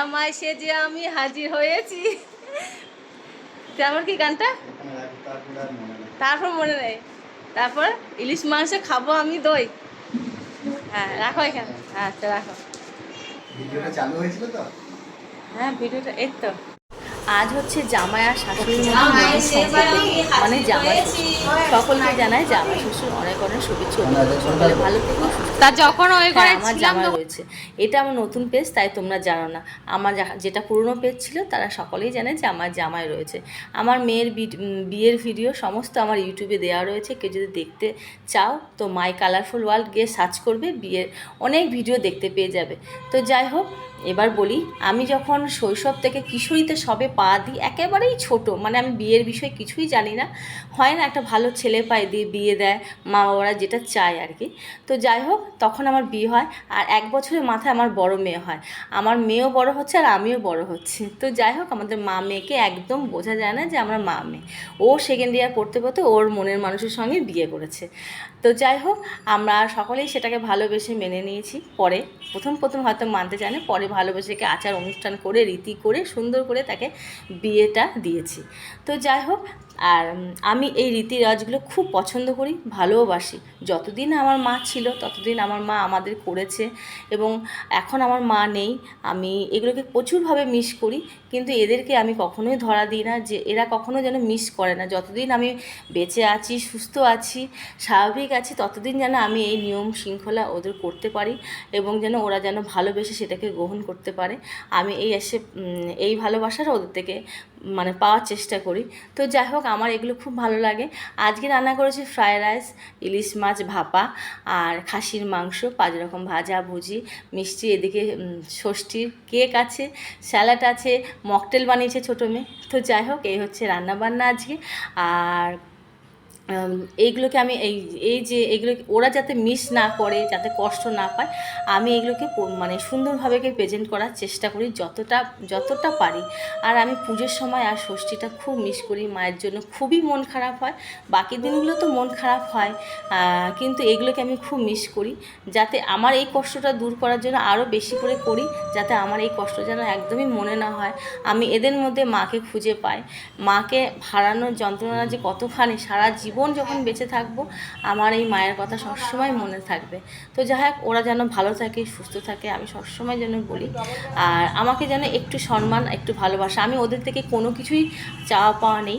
জামাই সেজে আমি হাজির হয়েছি। তারপর কি গানটা? তারপর মনে নেই। তারপর ইলিশ মাংস খাবো আমি দই। হ্যাঁ রাখো এখানে। আচ্ছা রাখো। ভিডিওটা চালু হয়েছিল তো? হ্যাঁ ভিডিওটা এই তো। আজ হচ্ছে জামাই আর শাশুড়ির মধ্যে নতুন সম্পর্ক, মানে জামাই শ্বশুর। সকলকে জানাই জামাই শ্বশুর অনেক অনেক শুভেচ্ছা। সকলে ভালো থেকো, তা যখন ওই ঘরে আমার জামাই রয়েছে। এটা আমার নতুন পেজ, তাই তোমরা জানো না। আমার যেটা পুরনো পেজ ছিল তারা সকলেই জানে যে আমার জামাই রয়েছে। আমার মেয়ের বিয়ের ভিডিও সমস্ত আমার ইউটিউবে দেওয়া রয়েছে। কেউ যদি দেখতে চাও তো মাই কালারফুল ওয়ার্ল্ড গিয়ে সার্চ করবে, বিয়ের অনেক ভিডিও দেখতে পেয়ে যাবে। তো যাই হোক, এবার বলি, আমি যখন শৈশব থেকে কিশোরীতে সবে পা দিই, একেবারেই ছোট, মানে আমি বিয়ের বিষয়ে কিছুই জানি না। হয় না একটা ভালো ছেলে পায় দিয়ে বিয়ে দেয় মা বাবারা, যেটা চায় আর কি। তো যাই হোক, তখন আমার বিয়ে হয় আর 1 বছরের মাথায় আমার বড় মেয়ে হয়। আমার মেয়েও বড় হচ্ছে আর আমিও বড় হচ্ছি। তো যাই হোক, আমাদের মা মেয়েকে একদম বোঝা যায় না যে আমরা মা মেয়ে। ও সেকেন্ড ইয়ার পড়তে পড়তে ওর মনের মানুষের সঙ্গে বিয়ে করেছে। তো যাই হোক, আমরা সকলেই সেটাকে ভালোবেসে মেনে নিয়েছি। পরে প্রথম হয়তো মানতে চায় না, পরে ভালোবেসে আচার অনুষ্ঠান করে রীতি করে সুন্দর করে তাকে বিয়েটা দিয়েছি। তো যাই হোক, আর আমি এই রীতি রেওয়াজগুলো খুব পছন্দ করি, ভালোবাসি। যতদিন আমার মা ছিল ততদিন আমার মা আমাদের করেছে, এবং এখন আমার মা নেই, আমি এগুলোকে প্রচুরভাবে মিস করি। কিন্তু এদেরকে আমি কখনোই ধরা দিই না যে এরা কখনো যেন মিস করে না। যতদিন আমি বেঁচে আছি, সুস্থ আছি, স্বাভাবিক আছি, ততদিন যেন আমি এই নিয়ম শৃঙ্খলা ওদের করতে পারি, এবং যেন ওরা যেন ভালোবেসে সেটাকে গ্রহণ করতে পারে। আমি এই ভালোবাসাটা ওদের থেকে মানে পাওয়ার চেষ্টা করি। তো যাই হোক, আমার এগুলো খুব ভালো লাগে। আজকে রান্না করেছি ফ্রায়েড রাইস, ইলিশ মাছ ভাপা, আর খাসির মাংস, 5 রকম ভাজা ভুজি, মিষ্টি, এদিকে ষষ্ঠীর কেক আছে, স্যালাড আছে, মকটেল বানিয়েছে ছোটো মেয়ে। তো যাই হোক, এই হচ্ছে রান্নাবান্না আজকে। আর এইগুলোকে আমি এইগুলো ওরা যাতে মিস না করে, যাতে কষ্ট না পায়, আমি এগুলোকে মানে সুন্দরভাবে প্রেজেন্ট করার চেষ্টা করি যতটা পারি। আর আমি পুজোর সময় আর ষষ্ঠীটা খুব মিস করি, মায়ের জন্য খুবই মন খারাপ হয়। বাকি দিনগুলো তো মন খারাপ হয়, কিন্তু এগুলোকে আমি খুব মিস করি। যাতে আমার এই কষ্টটা দূর করার জন্য আরও বেশি করে করি, যাতে আমার এই কষ্ট যেন একদমই মনে না হয়। আমি এদের মধ্যে মাকে খুঁজে পাই। মাকে হারানোর যন্ত্রণা যে কতখানি, সারা জীবন যখন বেঁচে থাকবো আমার এই মায়ের কথা সবসময় মনে থাকবে। তো যাই হোক, ওরা যেন ভালো থাকে, সুস্থ থাকে, আমি সবসময় যেন বলি। আর আমাকে যেন একটু সম্মান, একটু ভালোবাসা, আমি ওদের থেকে কোনো কিছুই চাওয়া পাওয়া নেই।